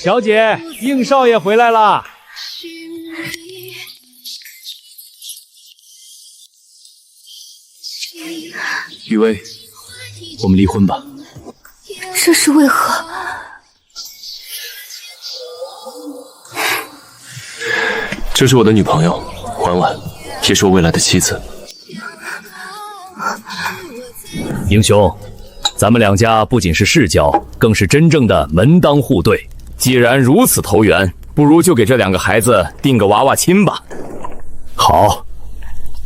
小姐，应少爷回来了。雨薇，我们离婚吧。这是为何？这是我的女朋友婉婉，也是我未来的妻子。英雄，咱们两家不仅是世交，更是真正的门当户对。既然如此投缘，不如就给这2个孩子定个娃娃亲吧。好，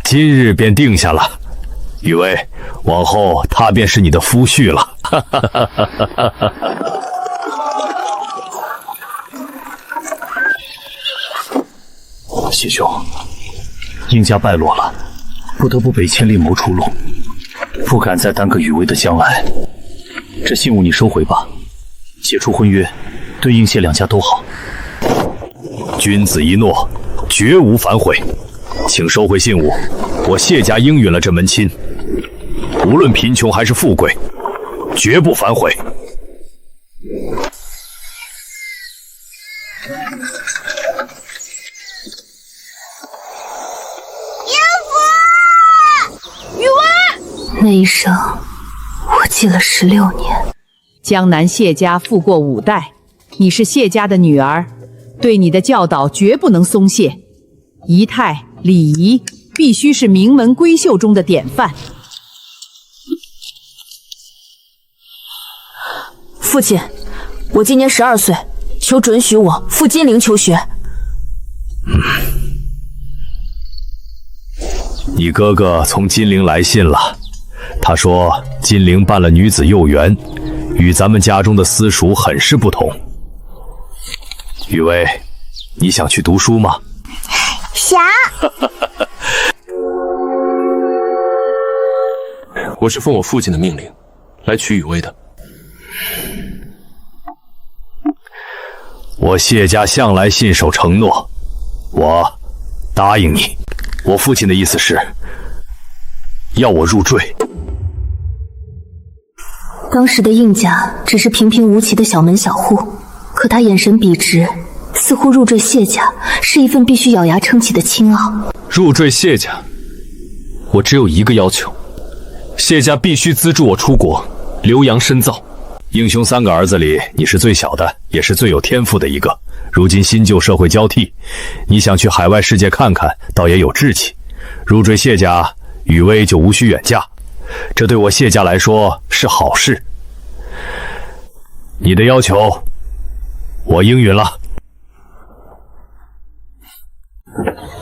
今日便定下了。雨薇，往后他便是你的夫婿了。谢兄，应家败落了，不得不北迁另谋出路，不敢再耽搁雨薇的将来。这信物你收回吧，解除婚约，对应谢两家都好。君子一诺，绝无反悔。请收回信物，我谢家应允了这门亲，无论贫穷还是富贵，绝不反悔。那一生，我记了16年。江南谢家富过5代，你是谢家的女儿，对你的教导绝不能松懈。仪态礼仪必须是名门闺秀中的典范。父亲，我今年12岁，求准许我赴金陵求学。你哥哥从金陵来信了，他说金陵办了女子幼园，与咱们家中的私塾很是不同。雨薇，你想去读书吗？想。我是奉我父亲的命令来娶雨薇的。我谢家向来信守承诺，我答应你。我父亲的意思是要我入赘。当时的应家只是平平无奇的小门小户，可他眼神笔直，似乎入赘谢家是一份必须咬牙撑起的清傲。入赘谢家，我只有一个要求，谢家必须资助我出国留洋深造。英雄3个儿子里，你是最小的，也是最有天赋的一个。如今新旧社会交替，你想去海外世界看看，倒也有志气。入赘谢家，雨薇就无需远嫁，这对我谢家来说是好事。你的要求，我应允了。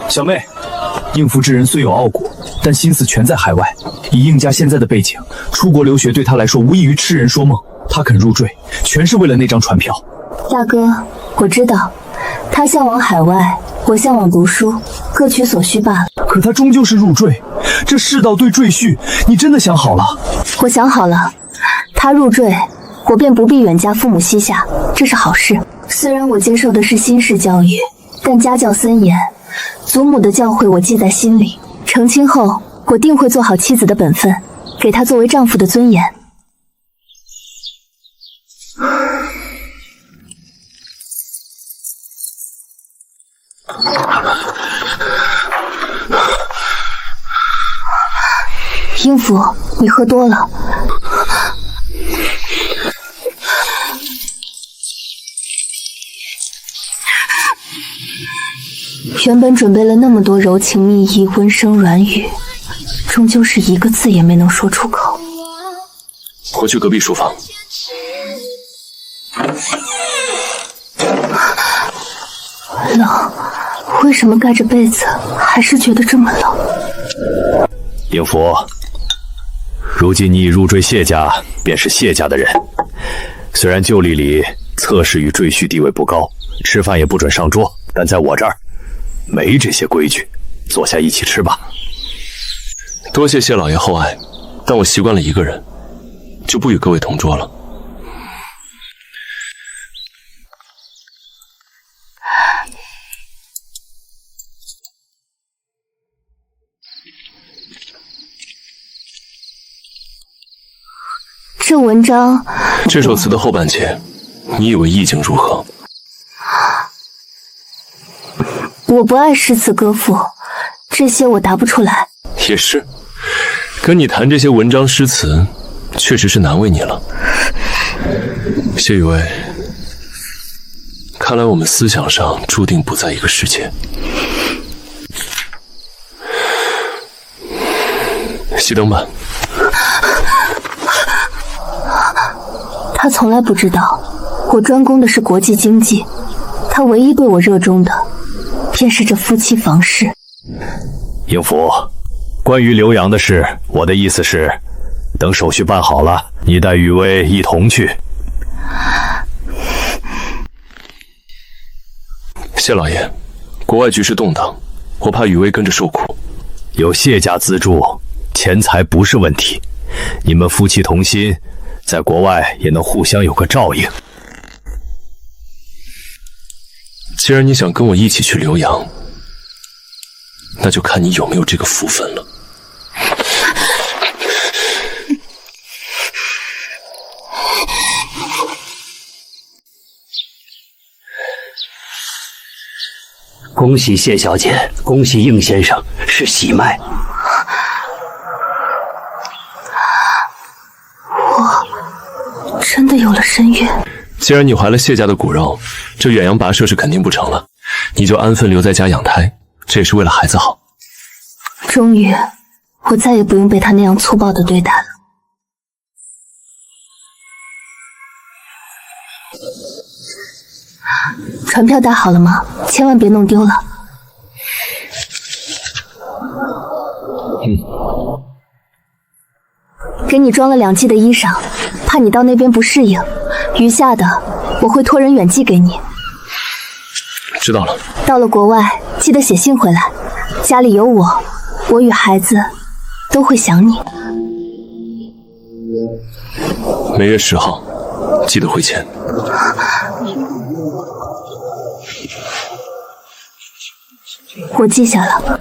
小妹，应福之人虽有傲骨，但心思全在海外。以应家现在的背景，出国留学对他来说无异于痴人说梦。他肯入赘，全是为了那张船票。大哥，我知道，他向往海外，我向往读书，各取所需罢了。可他终究是入赘，这世道对赘婿，你真的想好了？我想好了，他入赘，我便不必远嫁父母膝下，这是好事。虽然我接受的是新式教育，但家教森严，祖母的教诲我记在心里。成亲后，我定会做好妻子的本分，给他作为丈夫的尊严。英福，你喝多了。原本准备了那么多柔情蜜意、温声软语，终究是一个字也没能说出口。我去隔壁书房。冷，为什么盖着被子还是觉得这么冷？英福，如今你已入赘谢家，便是谢家的人。虽然旧例里侧室与赘婿地位不高，吃饭也不准上桌，但在我这儿没这些规矩，坐下一起吃吧。多谢谢老爷厚爱，但我习惯了一个人，就不与各位同桌了。这文章，这首词的后半截，你以为意境如何？我不爱诗词歌赋，这些我答不出来。也是，跟你谈这些文章诗词，确实是难为你了。谢雨薇，看来我们思想上注定不在一个世界。熄灯吧。他从来不知道，我专攻的是国际经济，他唯一对我热衷的，便是这夫妻房事。应福，关于刘洋的事，我的意思是，等手续办好了，你带雨薇一同去。谢老爷，国外局势动荡，我怕雨薇跟着受苦。有谢家资助，钱财不是问题。你们夫妻同心，在国外也能互相有个照应。既然你想跟我一起去浏阳，那就看你有没有这个福分了。恭喜谢小姐，恭喜应先生，是喜脉。我真的有了身孕。既然你怀了谢家的骨肉，这远洋跋涉是肯定不成了，你就安分留在家养胎，这也是为了孩子好。终于，我再也不用被他那样粗暴的对待了。船票带好了吗？千万别弄丢了。给你装了2季的衣裳，怕你到那边不适应，余下的我会托人远寄给你。知道了。到了国外，记得写信回来，家里有我，我与孩子都会想你。每月10号，记得汇钱。我记下了。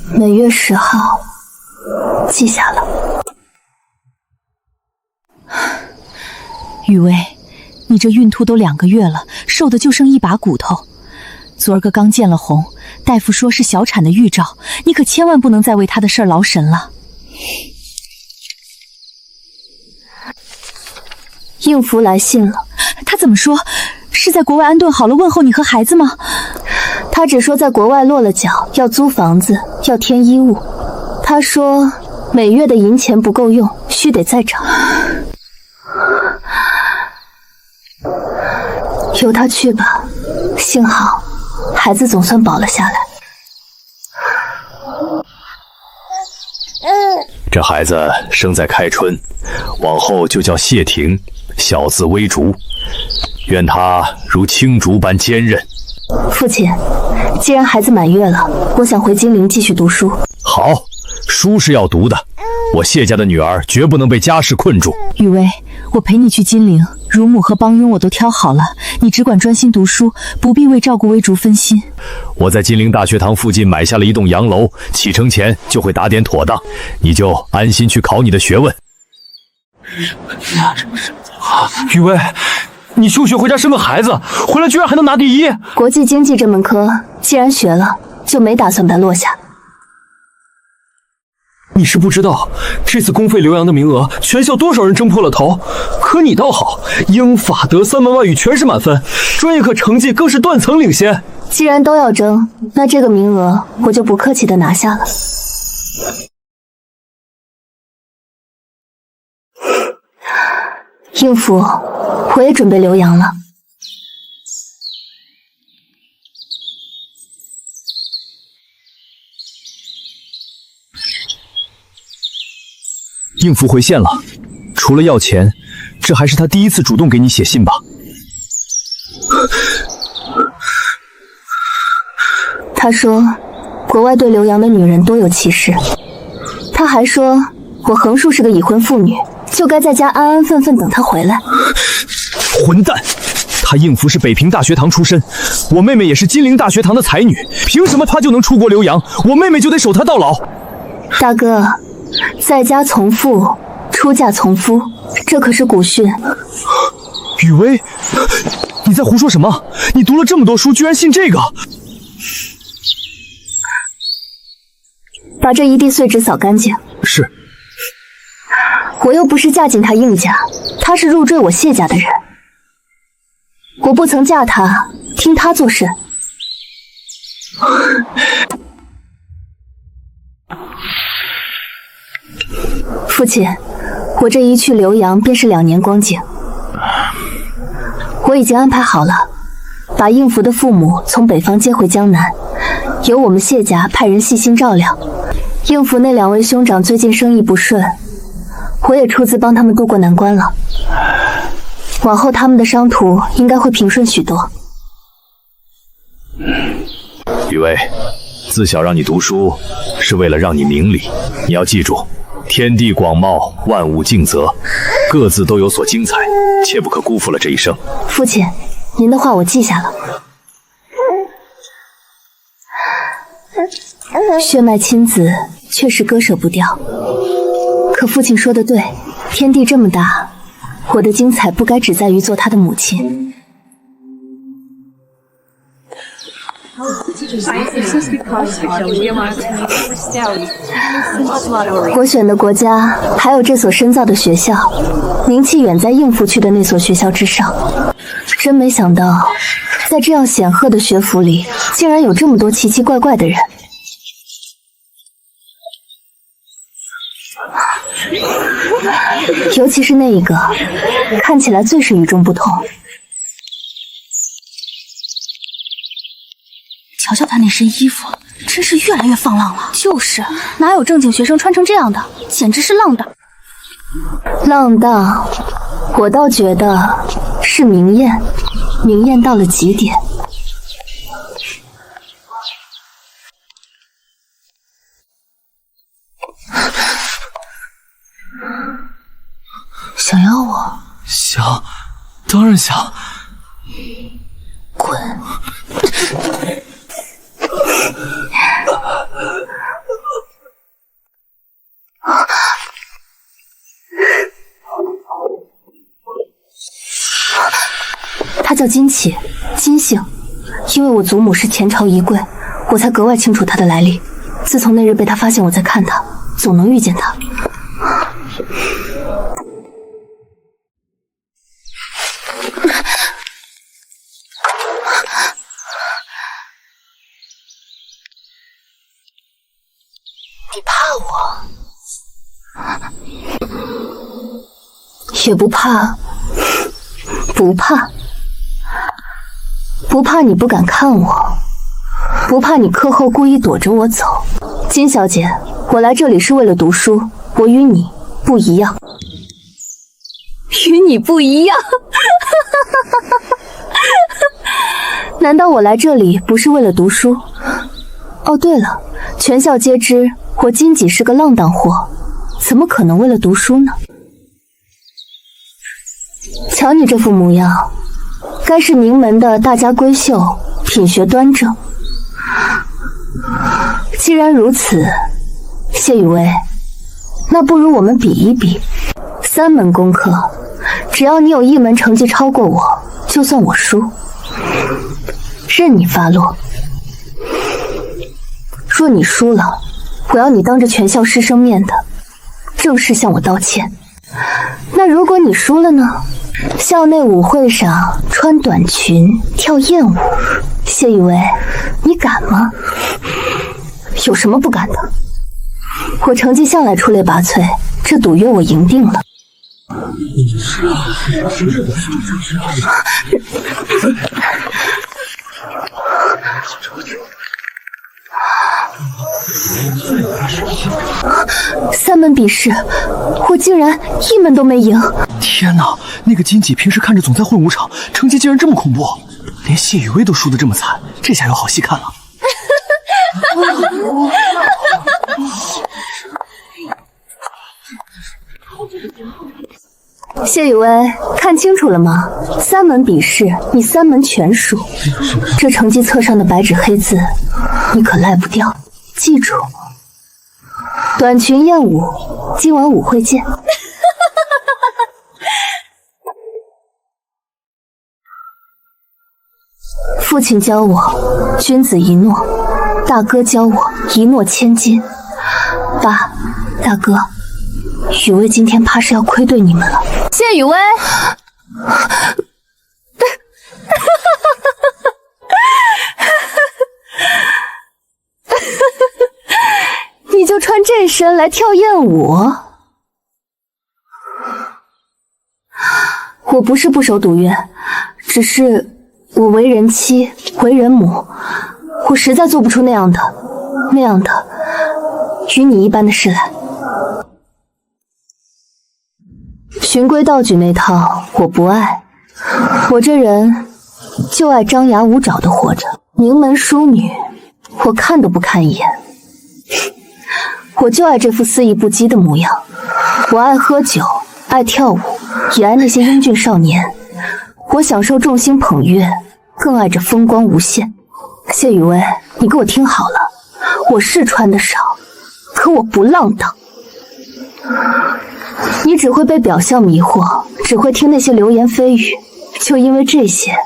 每月10号，记下了。雨薇，你这孕吐都2个月了，瘦的就剩一把骨头。昨儿个刚见了红，大夫说是小产的预兆，你可千万不能再为他的事儿劳神了。应福来信了。他怎么说？是在国外安顿好了问候你和孩子吗？他只说在国外落了脚，要租房子，要添衣物。他说每月的银钱不够用，须得再找。由他去吧，幸好孩子总算保了下来。这孩子生在开春，往后就叫谢霆，小字微竹，愿他如青竹般坚韧。父亲，既然孩子满月了，我想回金陵继续读书。好，书是要读的，我谢家的女儿绝不能被家事困住。雨薇，我陪你去金陵，乳母和帮佣我都挑好了，你只管专心读书，不必为照顾微竹分心。我在金陵大学堂附近买下了一栋洋楼，启程前就会打点妥当，你就安心去考你的学问。雨薇，你休学回家生个孩子，回来居然还能拿第一！国际经济这门科，既然学了，就没打算把它落下。你是不知道，这次公费留洋的名额，全校多少人争破了头。可你倒好，英法德3门外语全是满分，专业课成绩更是断层领先。既然都要争，那这个名额我就不客气的拿下了。应福，我也准备留洋了。应福回县了，除了要钱，这还是他第一次主动给你写信吧？他说，国外对留洋的女人多有歧视。他还说，我横竖是个已婚妇女，就该在家安安分分等他回来。混蛋！他应福是北平大学堂出身，我妹妹也是金陵大学堂的才女，凭什么他就能出国留洋，我妹妹就得守他到老？大哥，在家从父，出嫁从夫，这可是古训。雨薇，你在胡说什么？你读了这么多书，居然信这个？把这一地碎纸扫干净。是。我又不是嫁进他应家，他是入赘我谢家的人，我不曾嫁他，听他做甚？父亲，我这一去浏阳便是2年光景。我已经安排好了，把应福的父母从北方接回江南，由我们谢家派人细心照料。应福那2位兄长最近生意不顺，我也出资帮他们渡过难关了。往后他们的商途应该会平顺许多。雨薇，自小让你读书，是为了让你明理。你要记住，天地广袤，万物竞择，各自都有所精彩，切不可辜负了这一生。父亲，您的话我记下了。血脉亲子确实割舍不掉，可父亲说的对，天地这么大，我的精彩不该只在于做他的母亲。我选的国家还有这所深造的学校，名气远在应付去的那所学校之上。真没想到，在这样显赫的学府里，竟然有这么多奇奇怪怪的人。尤其是那一个，看起来最是与众不同。瞧瞧他那身衣服，真是越来越放浪了。就是，哪有正经学生穿成这样的，简直是浪荡。浪荡，我倒觉得是明艳，明艳到了极点。想要我？想，当然想。滚！他叫金启，金姓，因为我祖母是前朝遗贵，我才格外清楚他的来历。自从那日被他发现我在看他，总能遇见他。你怕我？也不怕，不怕，不怕你不敢看我，不怕你课后故意躲着我走。金小姐，我来这里是为了读书，我与你不一样。与你不一样？难道我来这里不是为了读书？哦，对了，全校皆知我金几是个浪荡货，怎么可能为了读书呢？瞧你这副模样，该是名门的大家闺秀，品学端正。既然如此，谢雨薇，那不如我们比一比，3门功课，只要你有1门成绩超过我，就算我输，任你发落。若你输了，我要你当着全校师生面的正式向我道歉。那如果你输了呢？校内舞会上穿短裙跳艳舞，谢雨薇，你敢吗？有什么不敢的？我成绩向来出类拔萃，这赌约我赢定了。3门比试，我竟然1门都没赢！天哪，那个金几平时看着总在混舞场，成绩竟然这么恐怖，连谢雨薇都输得这么惨，这下有好戏看了。谢雨薇，看清楚了吗？3门比试，你3门全输，这成绩册上的白纸黑字，你可赖不掉。记住。短裙艳舞，今晚舞会见。父亲教我，君子一诺；大哥教我，一诺千金。爸，大哥，雨薇今天怕是要愧对你们了。谢雨薇，你就穿这身来跳艳舞？我不是不守赌约，只是我为人妻，为人母，我实在做不出那样的与你一般的事来。循规蹈矩那套我不爱，我这人就爱张牙舞爪的活着。名门淑女，我看都不看一眼。我就爱这副肆意不羁的模样。我爱喝酒，爱跳舞，也爱那些英俊少年。我享受众星捧月，更爱这风光无限。谢雨薇，你给我听好了，我是穿得少，可我不浪荡。你只会被表象迷惑，只会听那些流言蜚语，就因为这些，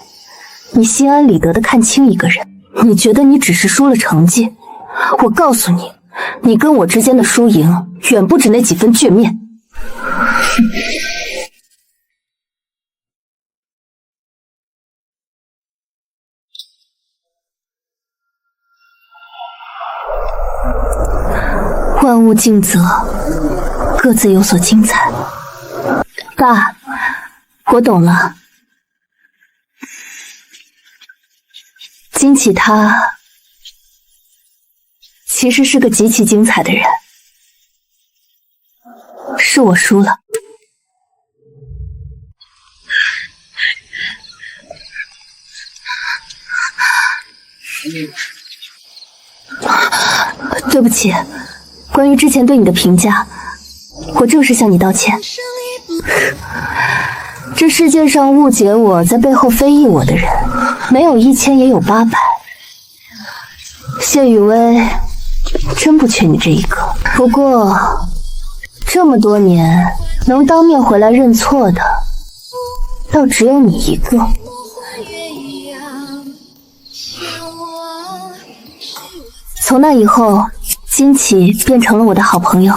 你心安理得地看清一个人。你觉得你只是输了成绩，我告诉你，你跟我之间的输赢远不止那几分倔面。万物尽则，各自有所精彩。爸，我懂了。金启他其实是个极其精彩的人，是我输了。对不起，关于之前对你的评价，我正式向你道歉。这世界上误解我在背后非议我的人，没有1000也有800。谢雨薇，真不缺你这一个。不过这么多年，能当面回来认错的，倒只有你一个。从那以后，金启变成了我的好朋友。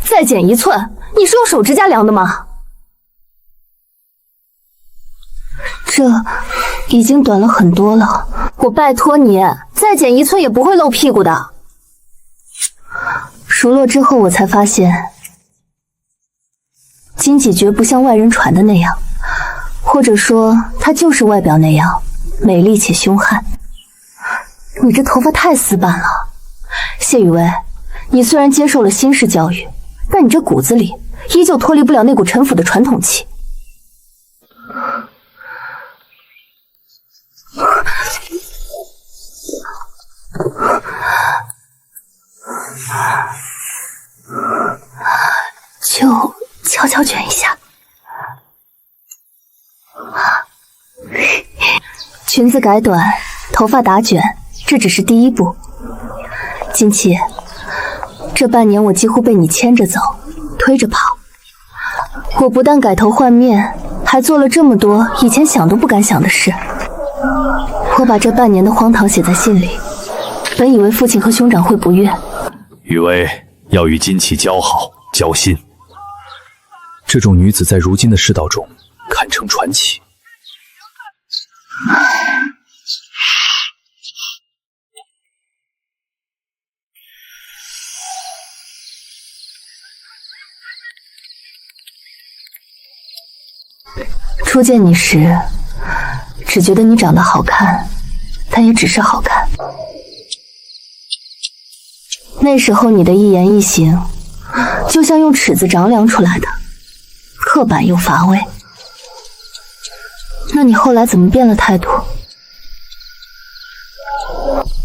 再减1寸，你是用手指甲量的吗？这已经短了很多了，我拜托你，再减1寸也不会露屁股的。熟络之后，我才发现，金启绝不像外人传的那样，或者说他就是外表那样美丽且凶悍。你这头发太死板了，谢雨薇，你虽然接受了新式教育，但你这骨子里依旧脱离不了那股陈腐的传统气。就悄悄卷一下。裙子改短，头发打卷，这只是第一步。金启，这半年我几乎被你牵着走，推着跑。我不但改头换面，还做了这么多以前想都不敢想的事。我把这半年的荒唐写在信里，本以为父亲和兄长会不悦。雨薇要与金启交好交心，这种女子在如今的世道中堪称传奇。初见你时，只觉得你长得好看，但也只是好看。那时候你的一言一行，就像用尺子丈量出来的，刻板又乏味。那你后来怎么变了态度？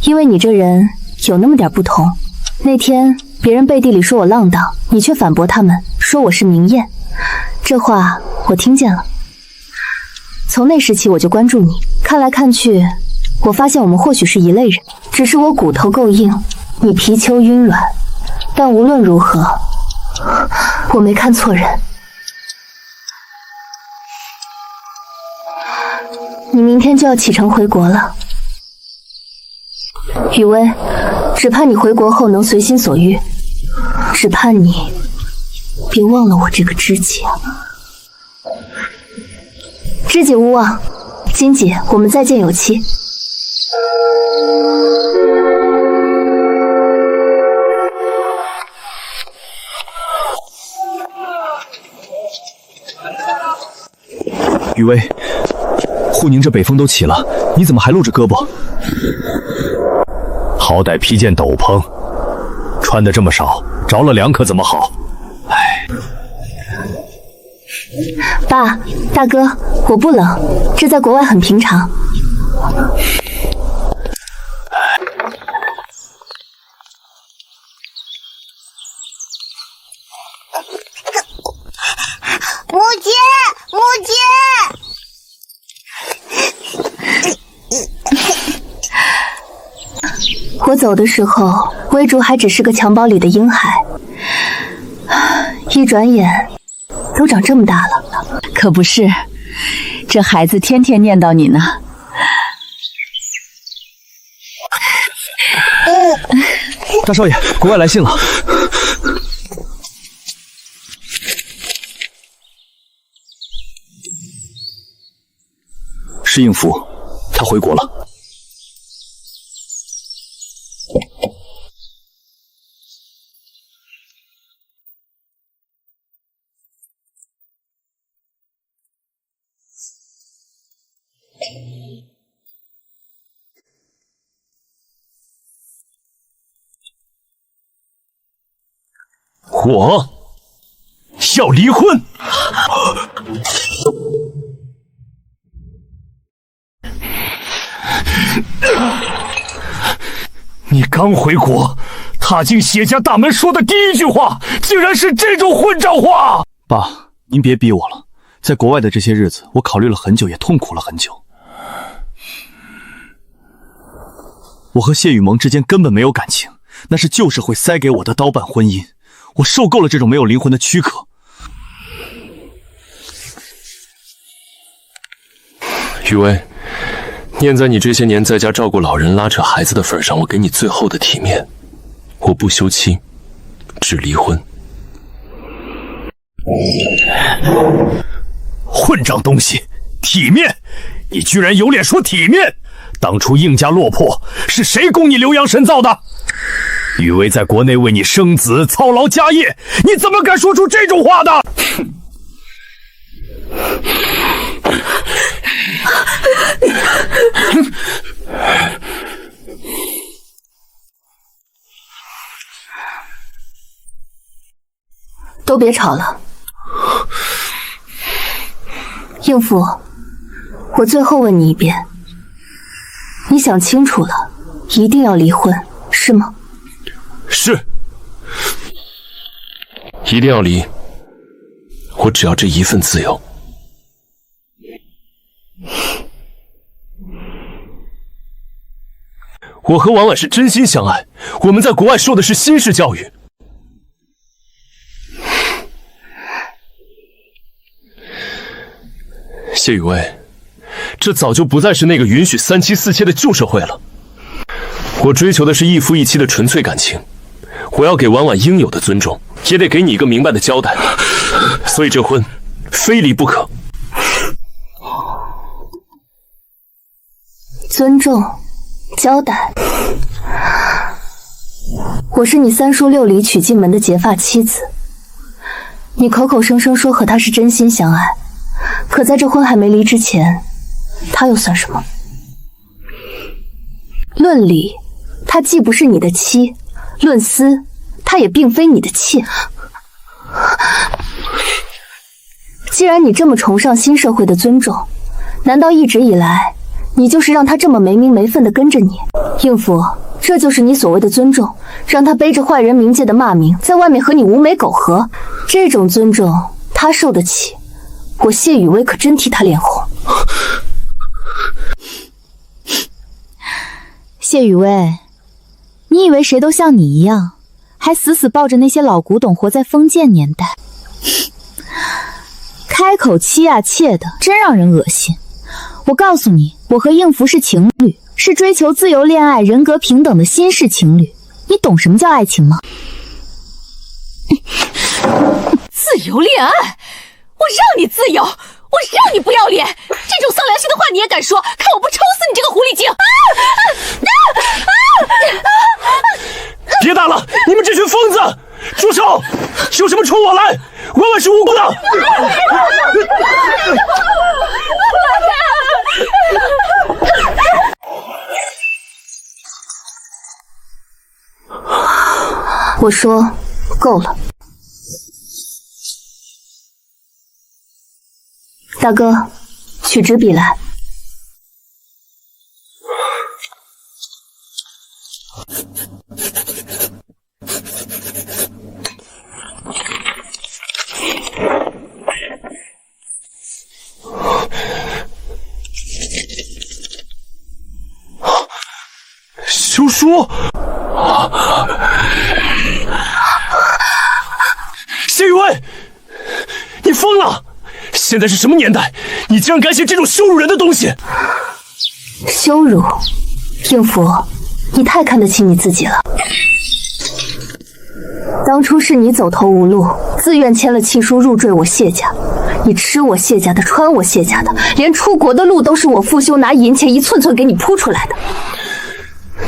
因为你这人有那么点不同。那天别人背地里说我浪荡，你却反驳他们，说我是明艳。这话我听见了。从那时起我就关注你，看来看去，我发现我们或许是一类人，只是我骨头够硬，你皮丘晕软，但无论如何，我没看错人。你明天就要启程回国了，雨薇，只盼你回国后能随心所欲，只盼你别忘了我这个知己。知己勿忘，金姐，我们再见有期。雨薇，护宁这北风都起了，你怎么还露着胳膊？好歹披件斗篷，穿的这么少，着了凉可怎么好？哎，爸，大哥，我不冷，这在国外很平常。母亲，母亲！我走的时候，微竹还只是个襁褓里的婴孩，一转眼都长这么大了。可不是，这孩子天天念叨你呢。大少爷，国外来信了。是应府，他回国了。我要离婚。你刚回国，踏进谢家大门说的第一句话，竟然是这种混账话！爸，您别逼我了。在国外的这些日子，我考虑了很久，也痛苦了很久。我和谢雨萌之间根本没有感情，那是旧社会塞给我的刀办婚姻。我受够了这种没有灵魂的躯壳。雨薇，念在你这些年在家照顾老人、拉扯孩子的份上，我给你最后的体面。我不休妻，只离婚。混账东西，体面！你居然有脸说体面！当初应家落魄，是谁供你留洋神造的？雨薇在国内为你生子操劳家业，你怎么敢说出这种话的？都别吵了。应府，我最后问你一遍，你想清楚了，一定要离婚，是吗？是，一定要离。我只要这一份自由。我和婉婉是真心相爱，我们在国外受的是新式教育。谢雨薇，这早就不再是那个允许三妻四妾的旧社会了。我追求的是一夫一妻的纯粹感情，我要给婉婉应有的尊重，也得给你一个明白的交代。所以这婚非离不可。尊重，交代。我是你三书六礼娶进门的结发妻子，你口口声声说和他是真心相爱，可在这婚还没离之前，他又算什么？论理，她既不是你的妻；论私，她也并非你的妾。既然你这么崇尚新社会的尊重，难道一直以来你就是让他这么没名没分的跟着你？应府，这就是你所谓的尊重，让他背着坏人冥界的骂名，在外面和你无美苟合，这种尊重他受得起，我谢雨薇可真替他脸红。谢雨薇，你你以为谁都像你一样，还死死抱着那些老古董活在封建年代？开口妻啊妾的，真让人恶心。我告诉你，我和应福是情侣，是追求自由恋爱、人格平等的新式情侣。你懂什么叫爱情吗？自由恋爱？我让你自由，我让你不要脸！这种丧良心的话你也敢说？看我不抽死你这个狐狸精！别打了，你们这群疯子！住手！有什么冲我来？婉婉是无辜的。我说够了。大哥，取支笔来。休书。谢宇威，你疯了！现在是什么年代？你竟然敢写这种羞辱人的东西！羞辱？应福，你太看得起你自己了。当初是你走投无路，自愿签了契书入赘我谢家。你吃我谢家的，穿我谢家的，连出国的路都是我父兄拿银钱一寸寸给你铺出来的。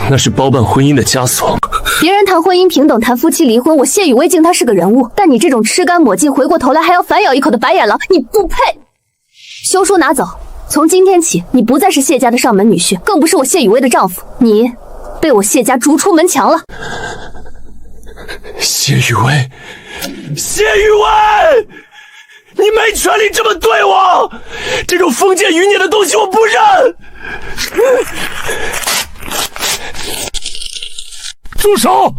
那是包办婚姻的枷锁。别人谈婚姻平等，谈夫妻离婚，我谢雨薇敬他是个人物，但你这种吃干抹净，回过头来还要反咬一口的白眼狼，你不配。休书拿走，从今天起，你不再是谢家的上门女婿，更不是我谢雨薇的丈夫，你被我谢家逐出门墙了。谢雨薇，谢雨薇，你没权利这么对我！这种封建余孽的东西我不认！住手！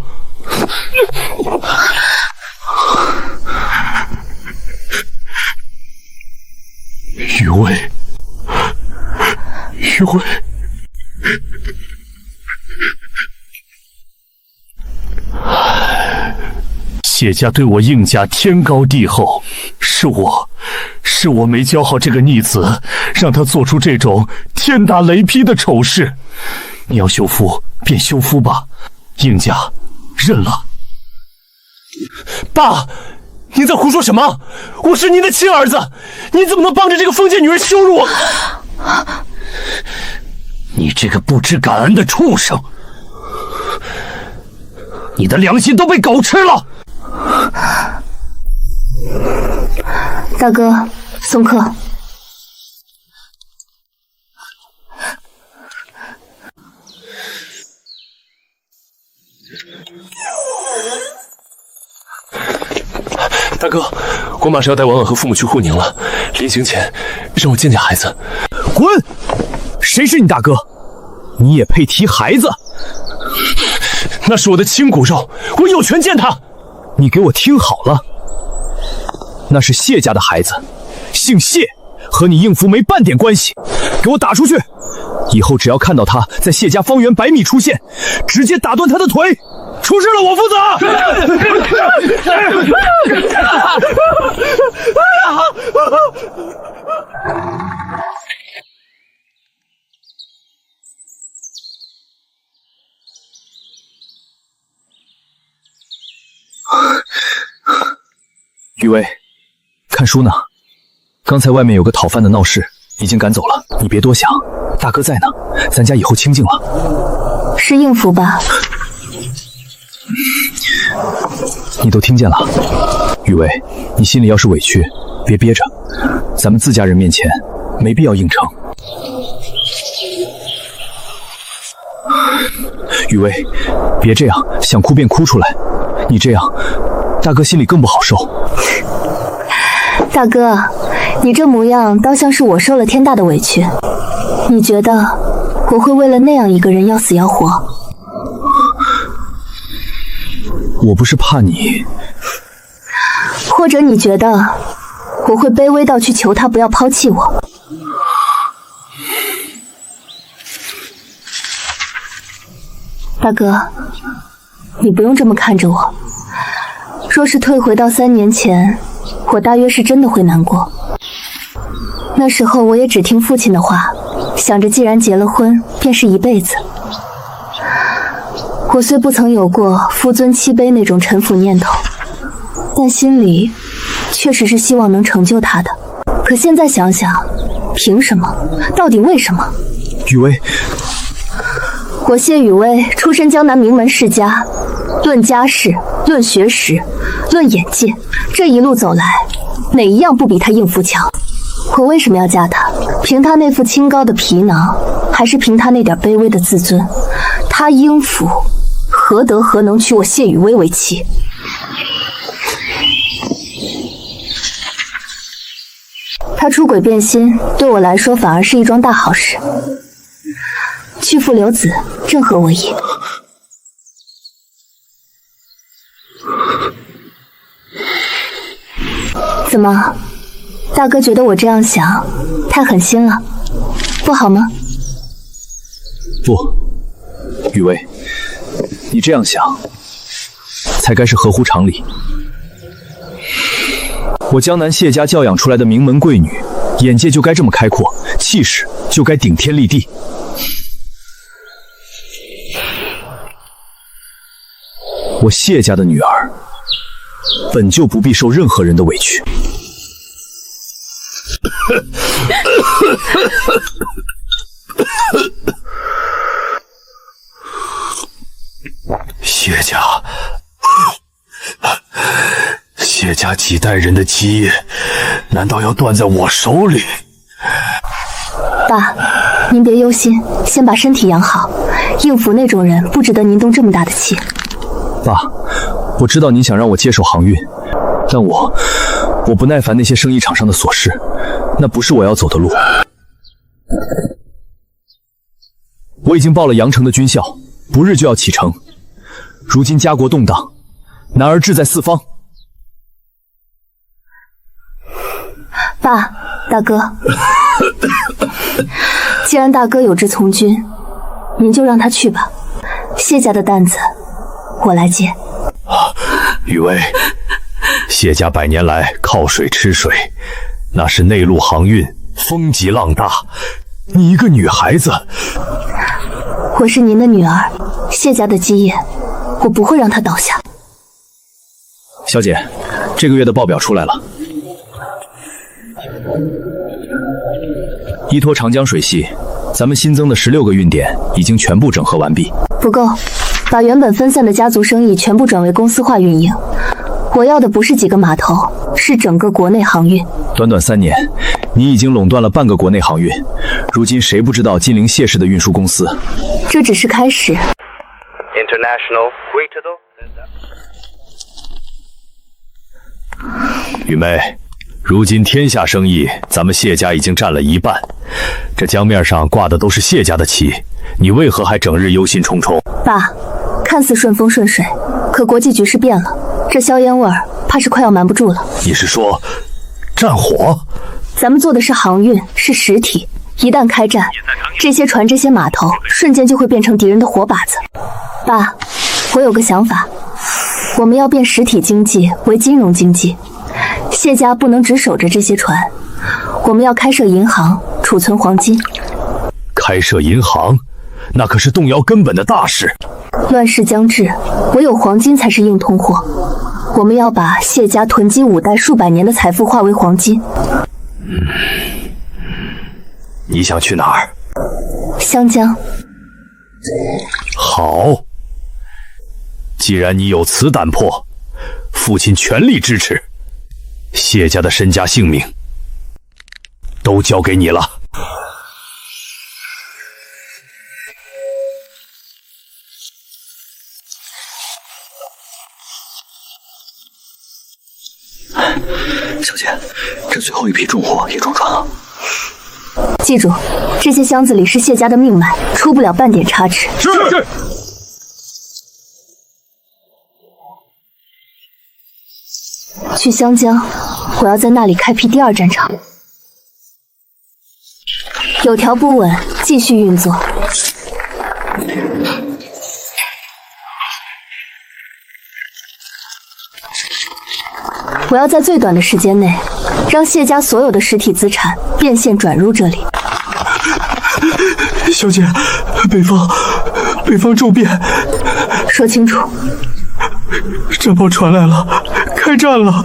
雨薇，雨薇，谢家对我应家天高地厚，是我没教好这个逆子，让他做出这种天打雷劈的丑事。你要修复便修复吧，应家认了。爸，您在胡说什么？我是您的亲儿子，你怎么能帮着这个封建女人羞辱我？你这个不知感恩的畜生，你的良心都被狗吃了！大哥，送客。大哥，我马上要带婉婉和父母去护宁了，临行前让我见见孩子。滚！谁是你大哥？你也配提孩子？那是我的亲骨肉，我有权见他。你给我听好了，那是谢家的孩子，姓谢，和你应福没半点关系。给我打出去！以后只要看到他在谢家方圆100米出现，直接打断他的腿。出事了，我负责。雨薇，看书呢。刚才外面有个讨饭的闹事，已经赶走了。你别多想，大哥在呢，咱家以后清静了。是应福吧？你都听见了，雨薇，你心里要是委屈，别憋着，咱们自家人面前没必要硬撑。雨薇，别这样，想哭便哭出来，你这样，大哥心里更不好受。大哥，你这模样倒像是我受了天大的委屈。你觉得我会为了那样一个人要死要活？我不是怕你，或者你觉得我会卑微到去求他不要抛弃我？大哥，你不用这么看着我。若是退回到3年前，我大约是真的会难过。那时候我也只听父亲的话，想着既然结了婚，便是一辈子。我虽不曾有过夫尊妻卑那种臣服念头，但心里确实是希望能成就他的。可现在想想，凭什么？到底为什么？雨薇，我谢雨薇出身江南名门世家，论家世，论学识，论眼界，这一路走来，哪一样不比他应付强？我为什么要嫁他？凭他那副清高的皮囊，还是凭他那点卑微的自尊？他应付，何德何能娶我谢雨薇为妻？他出轨变心，对我来说反而是一桩大好事。去父留子，正合我意。怎么，大哥觉得我这样想太狠心了，不好吗？不，雨薇，你这样想才该是合乎常理。我江南谢家教养出来的名门贵女，眼界就该这么开阔，气势就该顶天立地。我谢家的女儿，本就不必受任何人的委屈。谢家几代人的基业，难道要断在我手里？爸，您别忧心，先把身体养好。应付那种人，不值得您动这么大的气。爸，我知道您想让我接手航运，但我不耐烦那些生意场上的琐事，那不是我要走的路。我已经报了阳城的军校，不日就要启程。如今家国动荡，男儿志在四方。爸，大哥，既然大哥有志从军，您就让他去吧。谢家的担子，我来接。雨薇，谢家100年来靠水吃水，那是内陆航运，风急浪大。你一个女孩子，我是您的女儿，谢家的基业，我不会让它倒下。小姐，这个月的报表出来了。依托长江水系，咱们新增的16个运点已经全部整合完毕。不够，把原本分散的家族生意全部转为公司化运营。我要的不是几个码头，是整个国内航运。短短3年，你已经垄断了半个国内航运。如今谁不知道金陵谢氏的运输公司？这只是开始。雨妹，如今天下生意，咱们谢家已经占了1半，这江面上挂的都是谢家的旗，你为何还整日忧心忡忡？爸，看似顺风顺水，可国际局势变了，这硝烟味儿怕是快要瞒不住了。你是说战火？咱们做的是航运，是实体，一旦开战，这些船、这些码头瞬间就会变成敌人的活靶子。爸，我有个想法，我们要变实体经济为金融经济。谢家不能只守着这些船，我们要开设银行，储存黄金。开设银行，那可是动摇根本的大事。乱世将至，唯有黄金才是硬通货。我们要把谢家囤积5代数百年的财富化为黄金。你想去哪儿？湘江。好，既然你有此胆魄，父亲全力支持。谢家的身家性命都交给你了。小姐，这最后一批重货也装船了。记住，这些箱子里是谢家的命脉，出不了半点差池。是。去湘江，我要在那里开辟第2战场。有条不紊，继续运作。我要在最短的时间内，让谢家所有的实体资产变现转入这里。小姐，北方骤变，说清楚。战报传来了，开战了。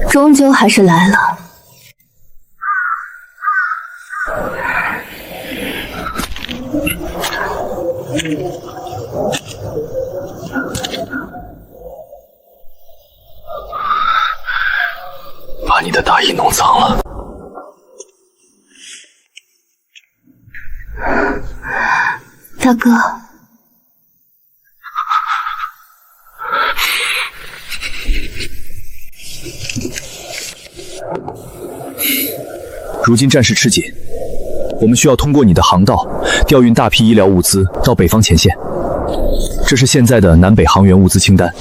终究还是来了。把你的大衣弄脏了。大哥，如今战事吃紧，我们需要通过你的航道调运大批医疗物资到北方前线。这是现在的南北航员物资清单。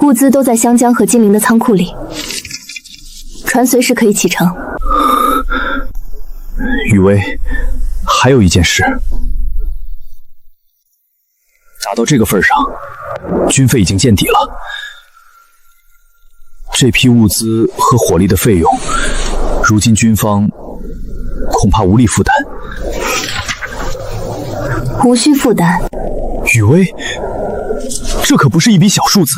物资都在湘江和金陵的仓库里，船随时可以启程。雨薇，还有一件事，打到这个份上，军费已经见底了。这批物资和火力的费用，如今军方恐怕无力负担。无需负担。雨薇，这可不是一笔小数字。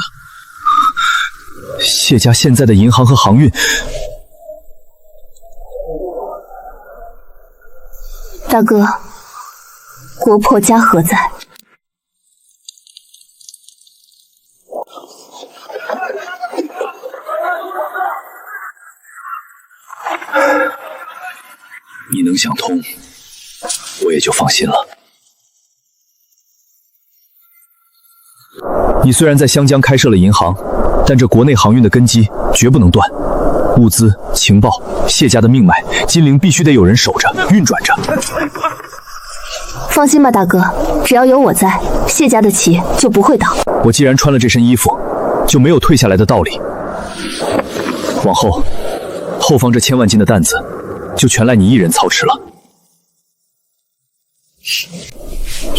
谢家现在的银行和航运，大哥，国破家何在？你能想通，我也就放心了。你虽然在湘江开设了银行，但这国内航运的根基绝不能断。物资、情报、谢家的命脉，金陵必须得有人守着、运转着。放心吧，大哥，只要有我在，谢家的旗就不会倒。我既然穿了这身衣服，就没有退下来的道理。往后，后方这1000万斤的担子，就全赖你一人操持了。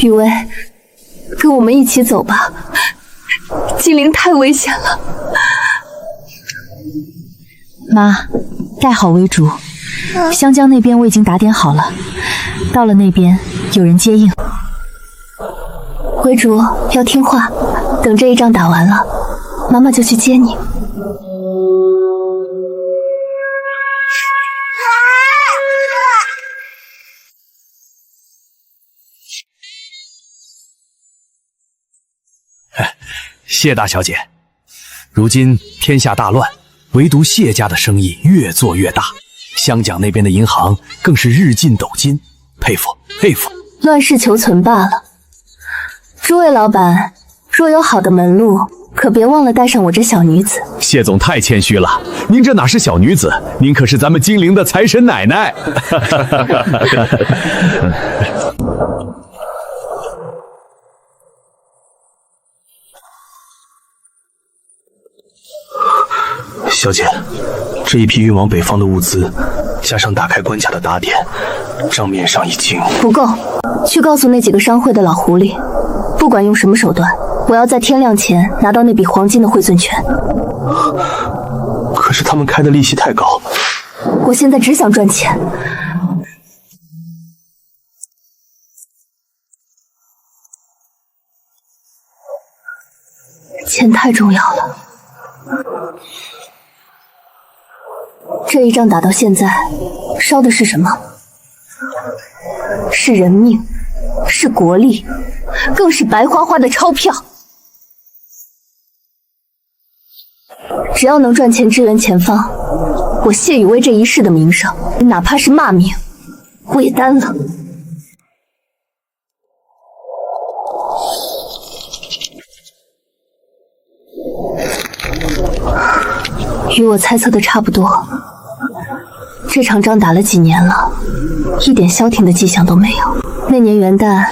雨薇，跟我们一起走吧，金陵太危险了。妈，带好微竹，湘江那边我已经打点好了，到了那边有人接应。微竹要听话，等这一仗打完了，妈妈就去接你。谢大小姐，如今天下大乱，唯独谢家的生意越做越大，湘江那边的银行更是日进斗金，佩服佩服。乱世求存罢了。诸位老板，若有好的门路，可别忘了带上我这小女子。谢总太谦虚了，您这哪是小女子，您可是咱们金陵的财神奶奶。小姐，这一批运往北方的物资，加上打开关卡的打点，账面上已经不够。去告诉那几个商会的老狐狸，不管用什么手段，我要在天亮前拿到那笔黄金的汇遵权。可是他们开的利息太高。我现在只想赚钱。钱太重要了。这一仗打到现在，烧的是什么？是人命，是国力，更是白花花的钞票。只要能赚钱支援前方，我谢雨薇这一世的名声，哪怕是骂名，我也担了。与我猜测的差不多，这场仗打了几年了，一点消停的迹象都没有。那年元旦，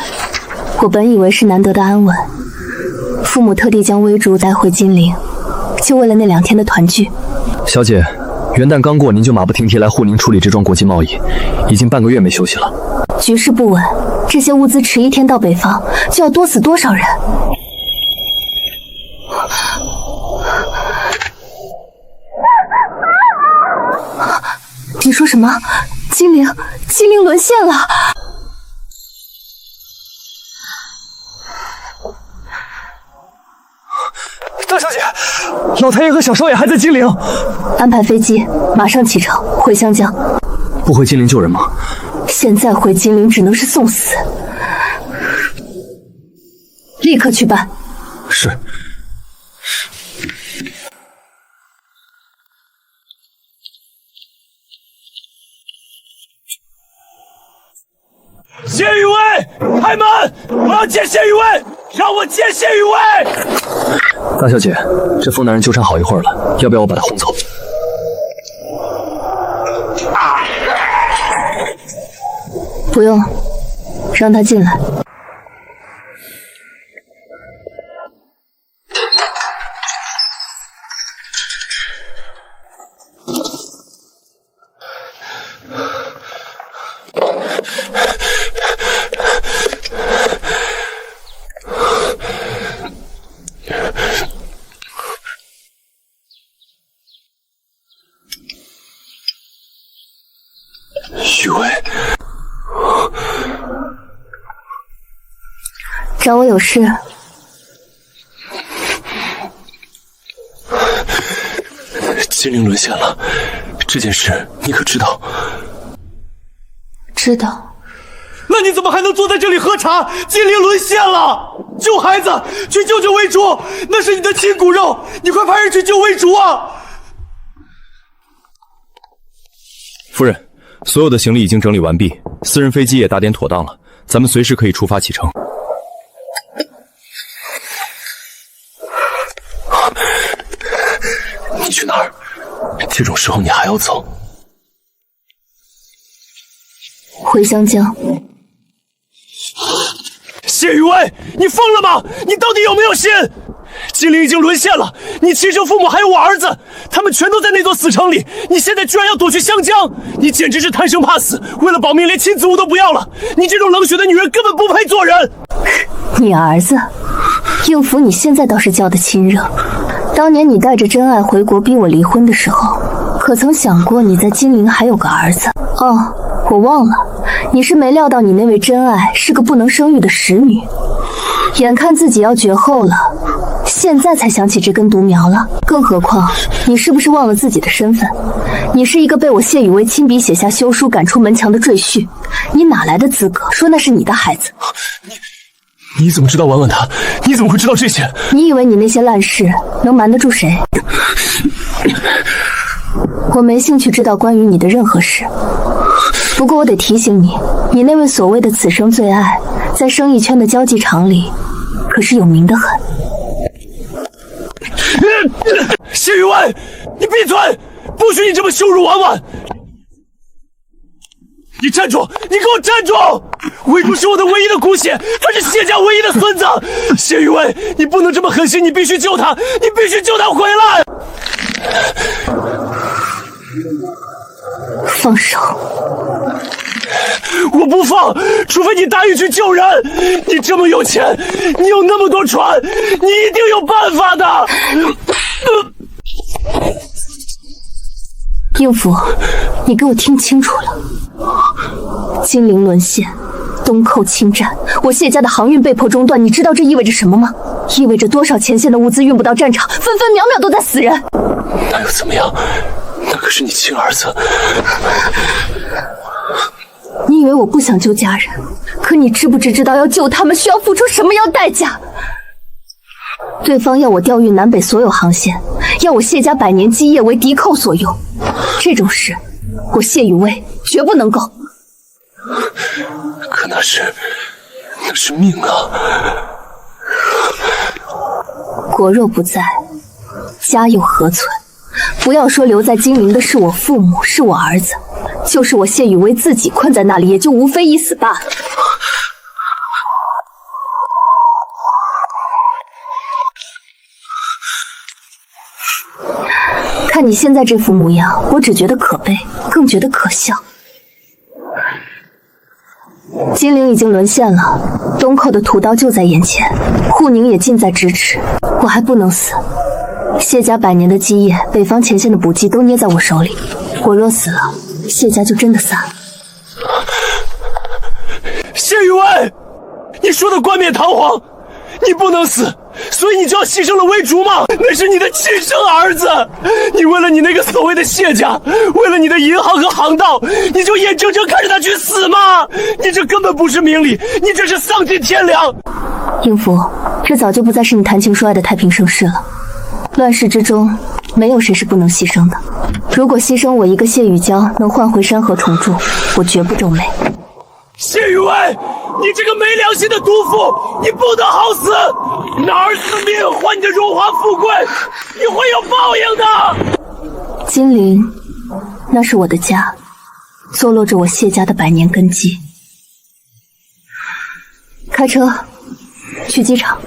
我本以为是难得的安稳，父母特地将微竹带回金陵，就为了那2天的团聚。小姐，元旦刚过，您就马不停蹄来沪宁处理这桩国际贸易，已经半个月没休息了。局势不稳，这些物资迟一天到北方，就要多死多少人？你说什么？精灵沦陷了！大小姐，老太爷和小少爷还在金陵。安排飞机，马上启程回湘江。不回金陵救人吗？现在回金陵只能是送死。立刻去办。是。谢宇威，开门！我要见谢宇威，让我见谢宇威。大小姐，这疯男人纠缠好一会儿了，要不要我把他轰走？不用，让他进来。宇威，找我有事？金陵沦陷了，这件事你可知道？知道。那你怎么还能坐在这里喝茶？金陵沦陷了，救孩子，去救救魏竹，那是你的亲骨肉，你快派人去救魏竹啊！夫人，所有的行李已经整理完毕，私人飞机也打点妥当了，咱们随时可以出发启程。你去哪儿？这种时候你还要走？回湘江。谢宇威，你疯了吗？你到底有没有心？金陵已经沦陷了，你亲生父母还有我儿子，他们全都在那座死城里，你现在居然要躲去湘江，你简直是贪生怕死，为了保命连亲子物都不要了，你这种冷血的女人根本不配做人。你儿子，应福你现在倒是叫得亲热，当年你带着真爱回国逼我离婚的时候，可曾想过你在金陵还有个儿子？哦，我忘了，你是没料到你那位真爱是个不能生育的使女，眼看自己要绝后了，现在才想起这根独苗了。更何况，你是不是忘了自己的身份？你是一个被我谢宇威亲笔写下休书赶出门墙的赘婿，你哪来的资格说那是你的孩子？你怎么知道婉婉她？你怎么会知道这些？你以为你那些烂事能瞒得住谁？我没兴趣知道关于你的任何事。不过我得提醒你，你那位所谓的此生最爱，在生意圈的交际场里，可是有名的很。谢宇威，你闭嘴！不许你这么羞辱婉婉！你站住！你给我站住！魏竹是我的唯一的骨血，他是谢家唯一的孙子。谢宇威，你不能这么狠心，你必须救他，你必须救他回来！放手！我不放，除非你答应去救人。你这么有钱，你有那么多船，你一定有办法的。应福，你给我听清楚了，金陵沦陷，东寇侵占，我谢家的航运被迫中断，你知道这意味着什么吗？意味着多少前线的物资运不到战场，分分秒秒都在死人。那又怎么样？那可是你亲儿子。你以为我不想救家人，可你知不知道要救他们需要付出什么样代价？对方要我调运南北所有航线，要我谢家百年基业为敌寇所用，这种事我谢宇威绝不能够。可那是命啊！国若不在，家又何存？不要说留在金陵的是我父母，是我儿子，就是我谢宇威自己困在那里，也就无非一死罢了。看你现在这副模样，我只觉得可悲，更觉得可笑。金陵已经沦陷了，东寇的屠刀就在眼前，护宁也近在咫尺，我还不能死。谢家100年的基业，北方前线的补给都捏在我手里，我若死了，谢家就真的散了。谢宇文，你说的冠冕堂皇，你不能死，所以你就要牺牲了魏竹吗？那是你的亲生儿子，你为了你那个所谓的谢家，为了你的银行和航道，你就眼睁睁看着他去死吗？你这根本不是明理，你这是丧尽天良。应福，这早就不再是你谈情说爱的太平盛世了。乱世之中，没有谁是不能牺牲的。如果牺牲我一个谢雨娇能换回山河重铸，我绝不皱眉。谢宇文，你这个没良心的毒妇，你不得好死！拿儿子的命换你的荣华富贵，你会有报应的。金陵，那是我的家，坐落着我谢家的100年根基。开车去机场。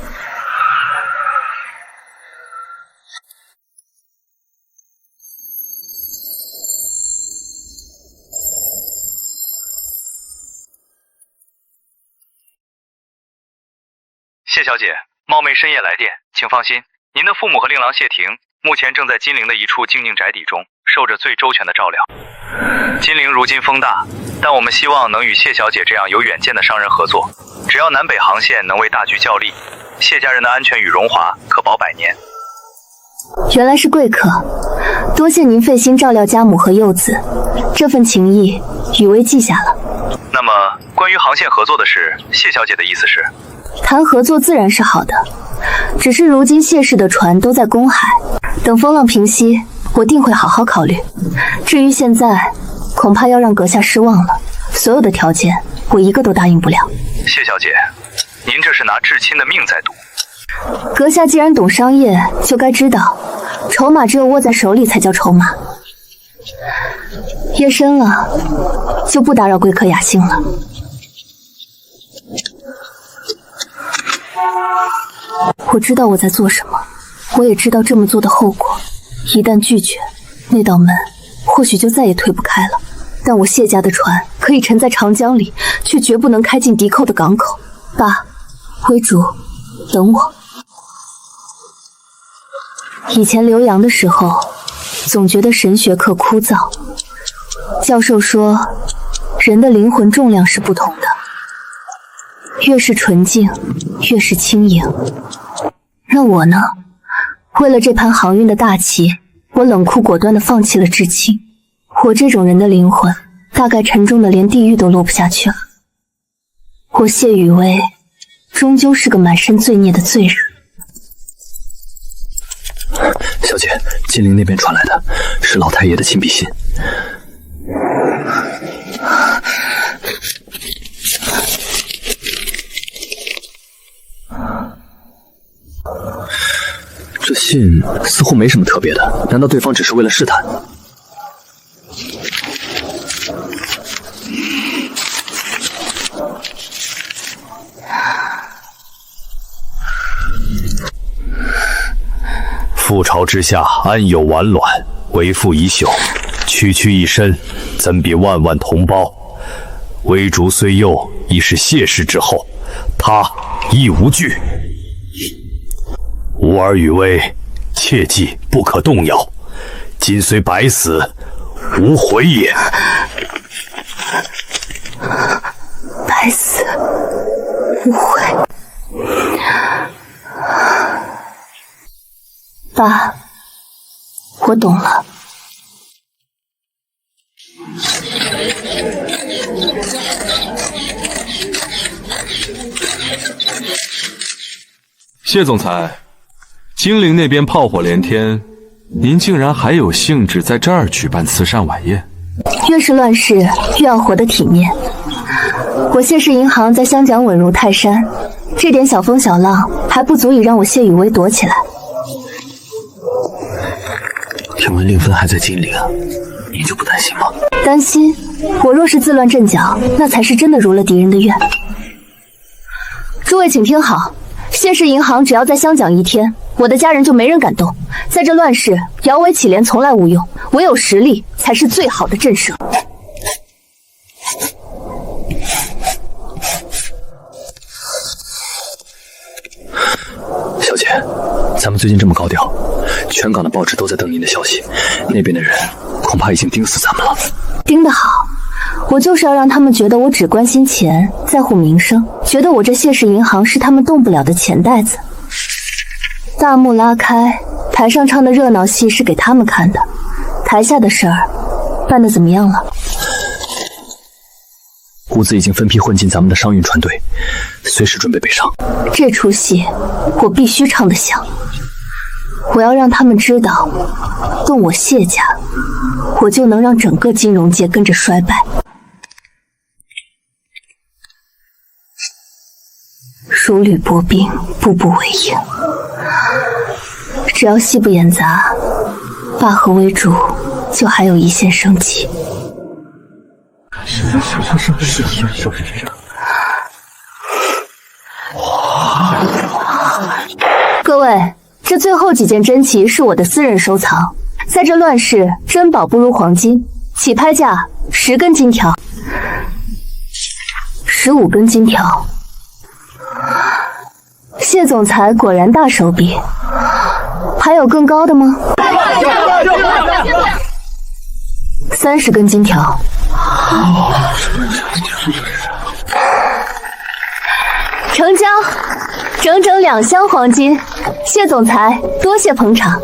谢小姐，冒昧深夜来电，请放心，您的父母和令郎谢霆目前正在金陵的一处静静宅邸中，受着最周全的照料。金陵如今风大，但我们希望能与谢小姐这样有远见的商人合作，只要南北航线能为大局较力，谢家人的安全与荣华可保100年。原来是贵客，多谢您费心照料家母和幼子，这份情谊雨薇记下了。那么关于航线合作的事，谢小姐的意思是？谈合作自然是好的，只是如今谢氏的船都在公海，等风浪平息，我定会好好考虑。至于现在，恐怕要让阁下失望了，所有的条件我一个都答应不了。谢小姐，您这是拿至亲的命在赌。阁下既然懂商业，就该知道，筹码只有握在手里才叫筹码。夜深了，就不打扰贵客雅兴了。我知道我在做什么，我也知道这么做的后果。一旦拒绝，那道门或许就再也推不开了。但我谢家的船可以沉在长江里，却绝不能开进敌寇的港口。爸，灰竹，等我。以前留洋的时候，总觉得神学课枯燥。教授说，人的灵魂重量是不同的，越是纯净，越是轻盈。那我呢？为了这盘航运的大旗，我冷酷果断地放弃了至亲。我这种人的灵魂，大概沉重的连地狱都落不下去了。我谢雨薇，终究是个满身罪孽的罪人。小姐，金陵那边传来的是老太爷的亲笔信。这信似乎没什么特别的，难道对方只是为了试探？覆巢之下，安有完卵？为父已朽，区区一身，怎比万万同胞？微竹虽幼，已是谢氏之后，他亦无惧。吾儿雨薇，切记不可动摇。今虽百死，无悔也。百死无悔。爸，我懂了。谢总裁，金陵那边炮火连天，您竟然还有兴致在这儿举办慈善晚宴？越是乱世，越要活得体面。我谢氏银行在湘江稳如泰山，这点小风小浪还不足以让我谢雨薇躲起来。听闻令芬还在金陵，你就不担心吗？担心？我若是自乱阵脚，那才是真的如了敌人的愿。诸位请听好，谢氏银行只要在湘江一天，我的家人就没人敢动。在这乱世，摇尾乞怜从来无用，唯有实力才是最好的震慑。小姐，咱们最近这么高调，全港的报纸都在登您的消息，那边的人恐怕已经盯死咱们了。盯得好，我就是要让他们觉得我只关心钱，在乎名声，觉得我这谢氏银行是他们动不了的钱袋子。大幕拉开，台上唱的热闹戏是给他们看的，台下的事儿办得怎么样了？物资已经分批混进咱们的商运船队，随时准备北上。这出戏我必须唱得响，我要让他们知道，动我谢家，我就能让整个金融界跟着衰败。如履薄冰，步步为营。只要戏不演砸，霸和微主就还有一线生机。各位，这最后几件珍奇是我的私人收藏，在这乱世，珍宝不如黄金，起拍价10根金条，15根金条。谢总裁果然大手笔，还有更高的吗？30根金条。成交，整整2箱黄金，谢总裁多谢捧场。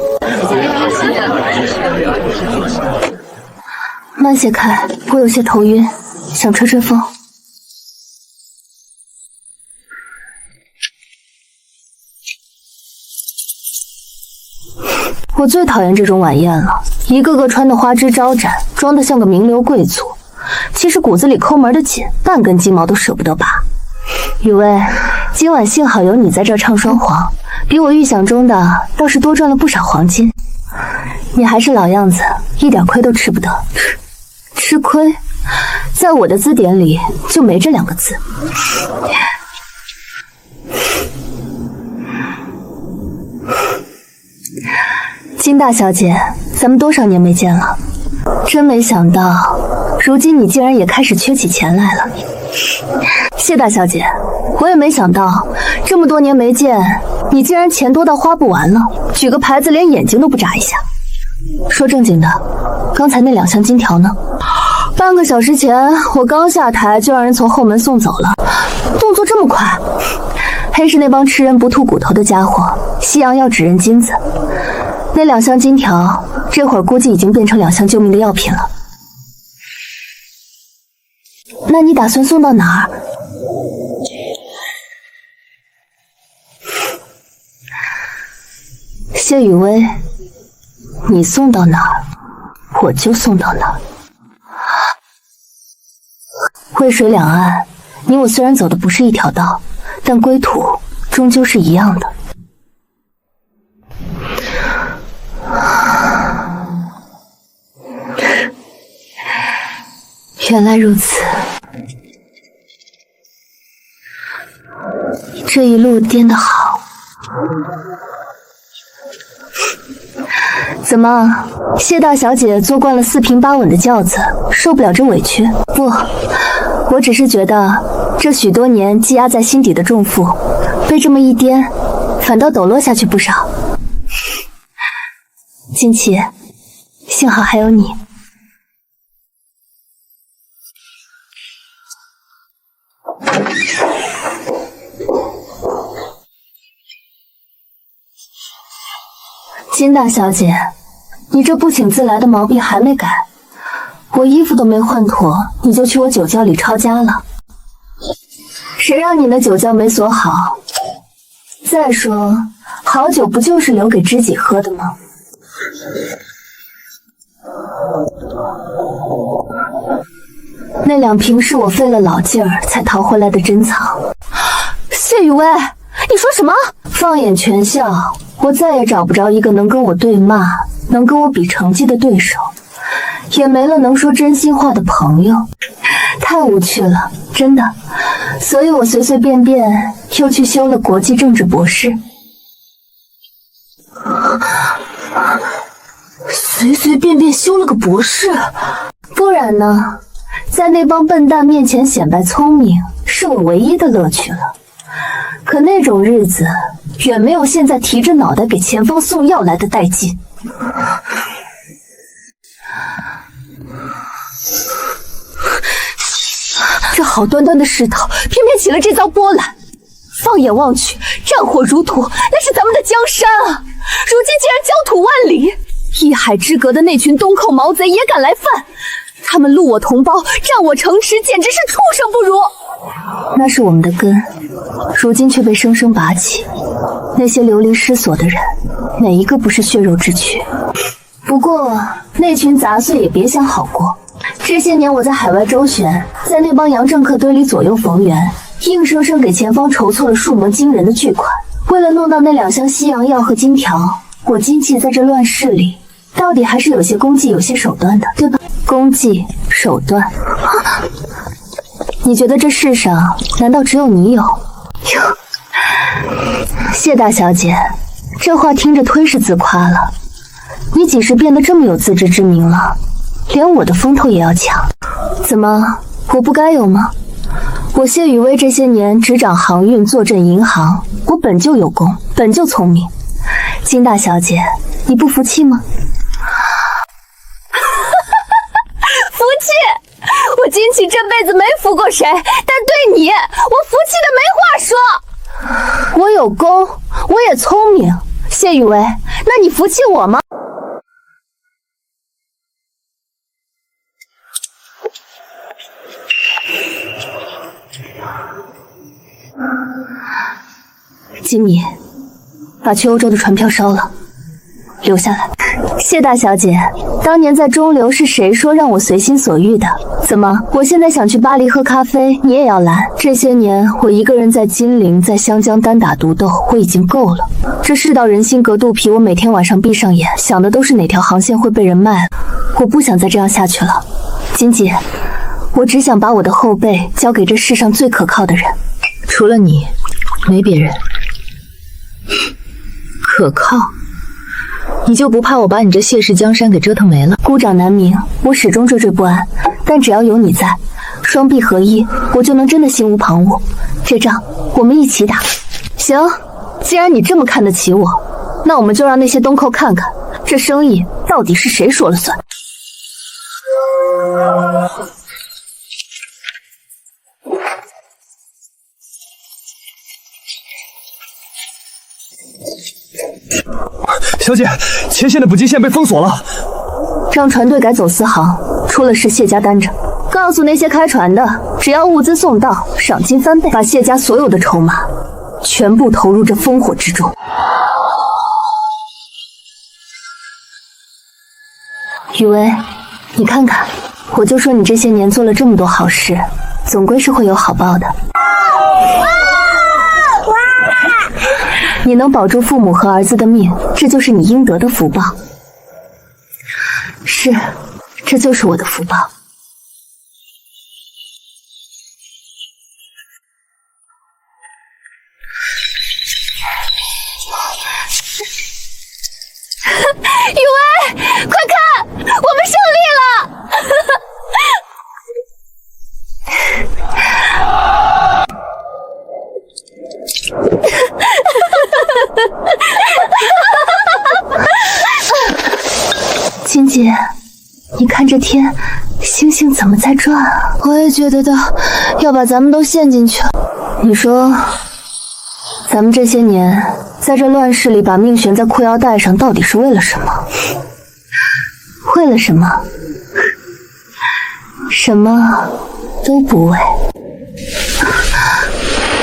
慢些开，我有些头晕，想吹吹风。我最讨厌这种晚宴了，一个个穿得花枝招展，装得像个名流贵族，其实骨子里抠门的紧，半根鸡毛都舍不得拔。雨薇，今晚幸好有你在这唱双簧，比我预想中的倒是多赚了不少黄金。你还是老样子，一点亏都吃不得。吃亏，在我的字典里就没这2个字。金大小姐，咱们多少年没见了，真没想到，如今你竟然也开始缺起钱来了。谢大小姐，我也没想到，这么多年没见，你竟然钱多到花不完了，举个牌子连眼睛都不眨一下。说正经的，刚才那2箱金条呢？半个小时前，我刚下台就让人从后门送走了，动作这么快。黑市那帮吃人不吐骨头的家伙，西洋药指认金子。那2箱金条，这会儿估计已经变成2箱救命的药品了。那你打算送到哪儿？谢雨薇，你送到哪儿，我就送到哪儿。渭水两岸，你我虽然走的不是一条道，但归途终究是一样的。原来如此，这一路颠得好。怎么，谢大小姐坐惯了4平8稳的轿子，受不了这委屈？不，我只是觉得这许多年积压在心底的重负，被这么一颠，反倒抖落下去不少。金奇，幸好还有你。金大小姐，你这不请自来的毛病还没改，我衣服都没换妥，你就去我酒窖里抄家了。谁让你那酒窖没锁好？再说，好酒不就是留给知己喝的吗？那2瓶是我费了老劲儿才淘回来的珍藏。谢雨薇，你说什么？放眼全校，我再也找不着一个能跟我对骂、能跟我比成绩的对手，也没了能说真心话的朋友，太无趣了，真的。所以我随随便便又去修了国际政治博士。随随便便修了个博士，不然呢？在那帮笨蛋面前显摆聪明，是我唯一的乐趣了。可那种日子远没有现在提着脑袋给前方送药来的带劲。这好端端的石头，偏偏起了这遭波澜。放眼望去，战火如荼，那是咱们的江山啊！如今竟然疆土万里，一海之隔的那群东寇毛贼也敢来犯，他们戮我同胞，占我城池，简直是畜生不如！那是我们的根，如今却被生生拔起。那些流离失所的人，哪一个不是血肉之躯？不过那群杂碎也别想好过。这些年我在海外周旋，在那帮洋政客堆里左右逢源，硬生生给前方筹措了数门惊人的巨款。为了弄到那2箱西洋药和金条，我经济在这乱世里，到底还是有些功绩，有些手段的，对吧？功绩、手段，你觉得这世上难道只有你有？谢大小姐，这话听着忒是自夸了。你几时变得这么有自知之明了？连我的风头也要抢？怎么，我不该有吗？我谢雨薇这些年执掌航运，坐镇银行，我本就有功，本就聪明。金大小姐，你不服气吗？服气？我金启这辈子没服过谁，但对你，我服气的没话说。我有功，我也聪明。谢雨薇，那你服气我吗？吉米，把去欧洲的船票烧了，留下来。谢大小姐，当年在中流是谁说让我随心所欲的？怎么，我现在想去巴黎喝咖啡，你也要拦？这些年我一个人在金陵，在湘江单打独斗，我已经够了。这世道人心隔肚皮，我每天晚上闭上眼，想的都是哪条航线会被人卖了。我不想再这样下去了，金姐，我只想把我的后背交给这世上最可靠的人，除了你，没别人。可靠？你就不怕我把你这谢氏江山给折腾没了？孤掌难鸣，我始终惴惴不安，但只要有你在，双臂合一，我就能真的心无旁骛。这仗我们一起打。行，既然你这么看得起我，那我们就让那些东寇看看，这生意到底是谁说了算。小姐，前线的补给线被封锁了，让船队改走私航，出了事谢家担着。告诉那些开船的，只要物资送到，赏金翻倍，把谢家所有的筹码全部投入这烽火之中。雨薇，你看看，我就说你这些年做了这么多好事，总归是会有好报的。你能保住父母和儿子的命，这就是你应得的福报。是，这就是我的福报。雨薇，快看，我们胜利了！金姐，你看这天，星星怎么在转啊？我也觉得要把咱们都陷进去。你说，咱们这些年在这乱世里把命悬在裤腰带上，到底是为了什么？为了什么？什么都不为。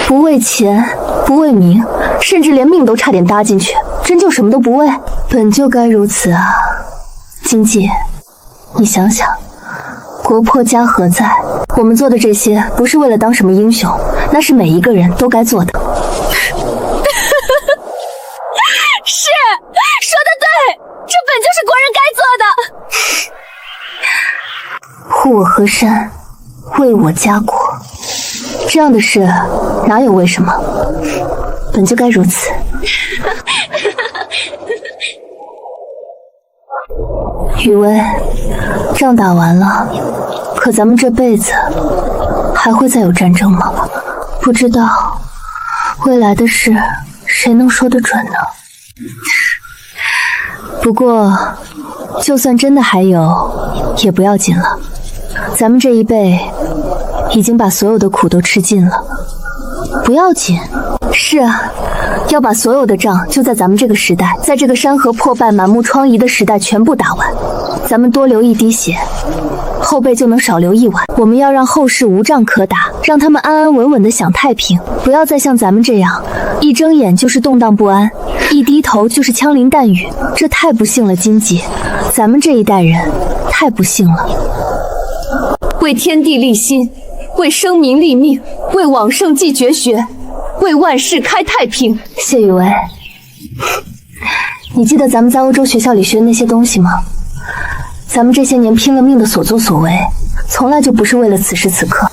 不为钱，不为名，甚至连命都差点搭进去，真就什么都不为？本就该如此啊！金姐，你想想，国破家何在？我们做的这些不是为了当什么英雄，那是每一个人都该做的。是，说得对，这本就是国人该做的。护我河山，为我家国，这样的事哪有为什么？本就该如此。雨薇，仗打完了，可咱们这辈子还会再有战争吗？不知道，未来的事谁能说得准呢？不过，就算真的还有，也不要紧了。咱们这一辈已经把所有的苦都吃尽了，不要紧。是啊，要把所有的仗就在咱们这个时代，在这个山河破败、满目疮痍的时代全部打完。咱们多流一滴血，后辈就能少流一碗。我们要让后世无仗可打，让他们安安稳稳的享太平，不要再像咱们这样，一睁眼就是动荡不安，一低头就是枪林弹雨，这太不幸了，金姐，咱们这一代人太不幸了。为天地立心，为生民立命，为往圣继绝学，为万世开太平。谢雨薇，你记得咱们在欧洲学校里学的那些东西吗？咱们这些年拼了命的所作所为，从来就不是为了此时此刻，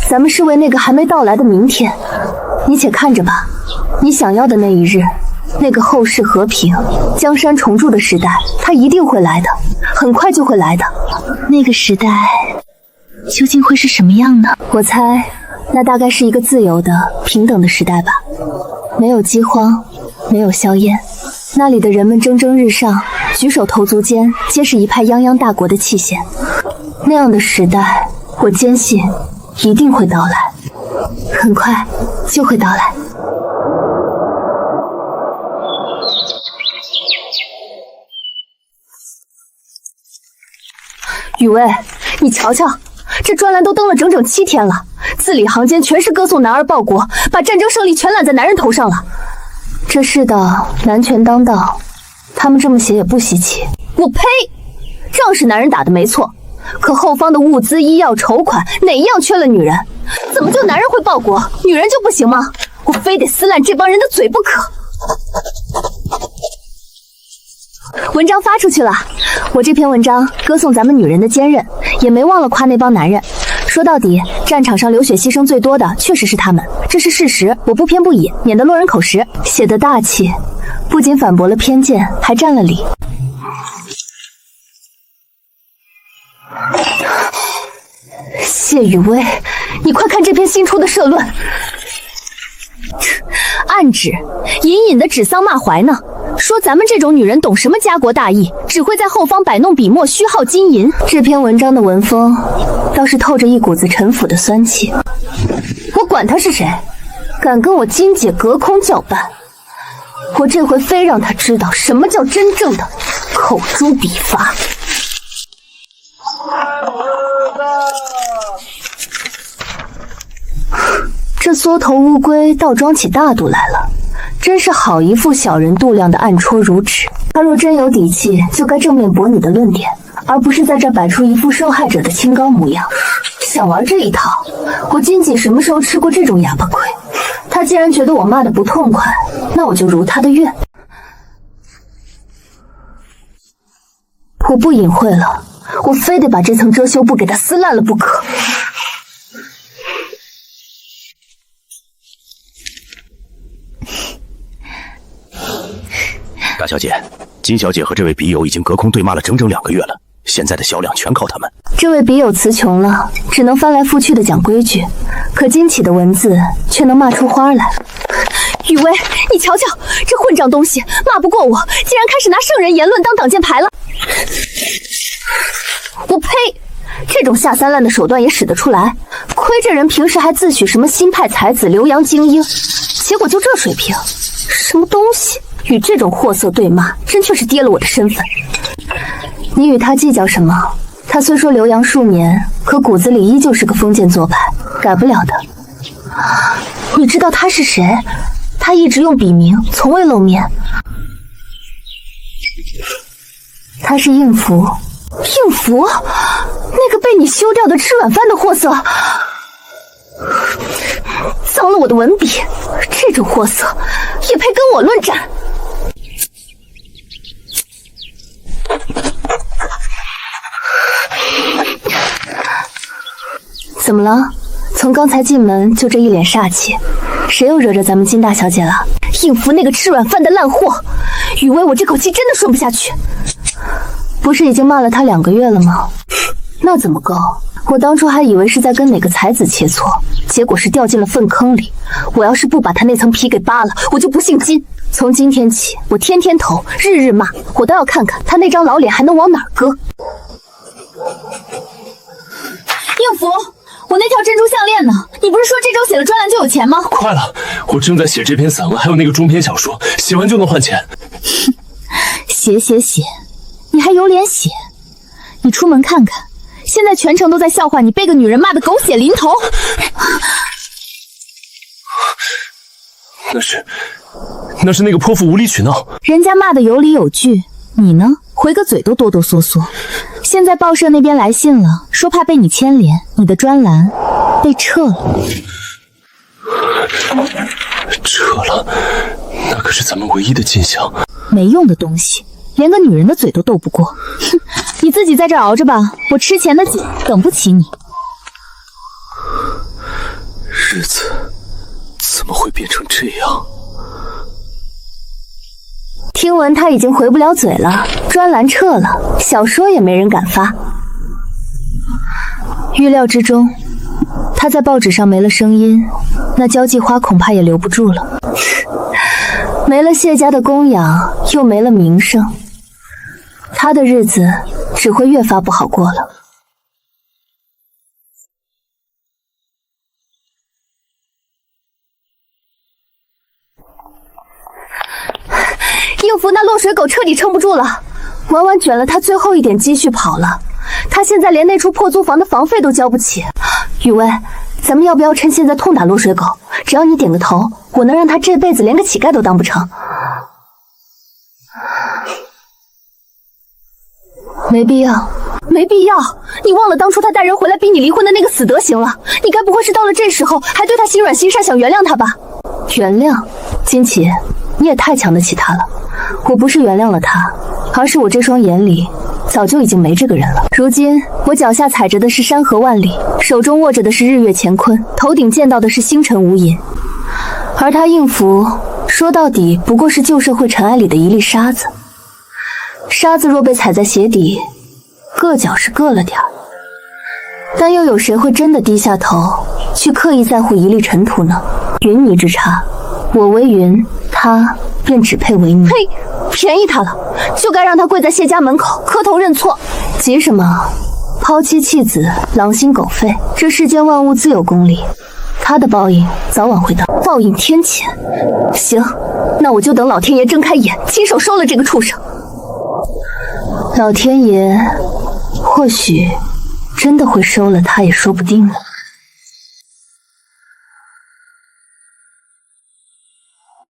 咱们是为那个还没到来的明天。你且看着吧，你想要的那一日，那个后世和平、江山重铸的时代，它一定会来的，很快就会来的。那个时代究竟会是什么样呢？我猜，那大概是一个自由的、平等的时代吧。没有饥荒，没有硝烟，那里的人们蒸蒸日上，举手投足间皆是一派泱泱大国的气焰。那样的时代，我坚信一定会到来，很快就会到来。雨薇，你瞧瞧，这专栏都登了整整7天了，字里行间全是歌颂男儿报国，把战争胜利全揽在男人头上了。这世道男权当道，他们这么写也不稀奇。我呸！仗是男人打的没错，可后方的物资、医药、筹款哪一样缺了女人？怎么就男人会报国，女人就不行吗？我非得撕烂这帮人的嘴不可。文章发出去了，我这篇文章歌颂咱们女人的坚韧，也没忘了夸那帮男人。说到底，战场上流血牺牲最多的确实是他们，这是事实，我不偏不倚，免得落人口实。写的大气，不仅反驳了偏见，还占了理。谢雨薇，你快看这篇新出的社论，暗指，隐隐的指桑骂槐呢。说咱们这种女人懂什么家国大义，只会在后方摆弄笔墨，虚耗金银。这篇文章的文风倒是透着一股子陈腐的酸气。我管他是谁，敢跟我金姐隔空叫板，我这回非让他知道什么叫真正的口诛笔伐。这缩头乌龟倒装起大度来了，真是好一副小人肚量的暗戳如指。他若真有底气，就该正面驳你的论点，而不是在这摆出一副受害者的清高模样。想玩这一套，我金姐什么时候吃过这种哑巴亏？他既然觉得我骂的不痛快，那我就如他的愿。我不隐晦了，我非得把这层遮羞布给他撕烂了不可。大小姐，金小姐和这位笔友已经隔空对骂了整整2个月了，现在的销量全靠他们。这位笔友词穷了，只能翻来覆去的讲规矩，可金启的文字却能骂出花来。雨薇，你瞧瞧，这混账东西骂不过我，竟然开始拿圣人言论当挡箭牌了。我呸！这种下三滥的手段也使得出来，亏这人平时还自诩什么新派才子、留洋精英，结果就这水平，什么东西？与这种货色对骂，真却是跌了我的身份。你与他计较什么？他虽说留洋数年，可骨子里依旧是个封建做派，改不了的。你知道他是谁？他一直用笔名，从未露面。他是应福。应福？那个被你休掉的吃软饭的货色，脏了我的文笔，这种货色也配跟我论战？怎么了？从刚才进门就这一脸煞气，谁又惹着咱们金大小姐了？应付那个吃软饭的烂货！雨薇，我这口气真的顺不下去。不是已经骂了他2个月了吗？那怎么够？我当初还以为是在跟哪个才子切磋，结果是掉进了粪坑里。我要是不把他那层皮给扒了，我就不姓金。从今天起，我天天投，日日骂，我倒要看看他那张老脸还能往哪儿搁。应福，我那条珍珠项链呢？你不是说这周写了专栏就有钱吗？快了，我正在写这篇散文，还有那个中篇小说，写完就能换钱。写，你还有脸写？你出门看看。现在全城都在笑话你被个女人骂得狗血淋头。那是那个泼妇无理取闹，人家骂得有理有据，你呢，回个嘴都哆哆嗦嗦。现在报社那边来信了，说怕被你牵连，你的专栏被撤了。撤了？那可是咱们唯一的进项。没用的东西，连个女人的嘴都斗不过。哼，你自己在这儿熬着吧，我吃钱的紧，等不起你。日子怎么会变成这样？听闻他已经回不了嘴了，专栏撤了，小说也没人敢发。预料之中，他在报纸上没了声音，那交际花恐怕也留不住了。没了谢家的供养，又没了名声，他的日子只会越发不好过了。应福那落水狗彻底撑不住了，婉婉卷了他最后一点积蓄跑了，他现在连那处破租房的房费都交不起。雨薇，咱们要不要趁现在痛打落水狗？只要你点个头，我能让他这辈子连个乞丐都当不成。没必要，没必要！你忘了当初他带人回来逼你离婚的那个死德行了？你该不会是到了这时候还对他心软心善，想原谅他吧？原谅？金奇，你也太瞧得起他了。我不是原谅了他，而是我这双眼里早就已经没这个人了。如今我脚下踩着的是山河万里，手中握着的是日月乾坤，头顶见到的是星辰无垠。而他应福，说到底不过是旧社会尘埃里的一粒沙子。沙子若被踩在鞋底，硌脚是硌了点儿，但又有谁会真的低下头去刻意在乎一粒尘土呢？云泥之差，我为云，他便只配为泥。呸！便宜他了，就该让他跪在谢家门口磕头认错。急什么？抛妻弃子，狼心狗肺，这世间万物自有公理，他的报应早晚会到，报应天谴。行，那我就等老天爷睁开眼，亲手收了这个畜生。老天爷或许真的会收了他，也说不定呢。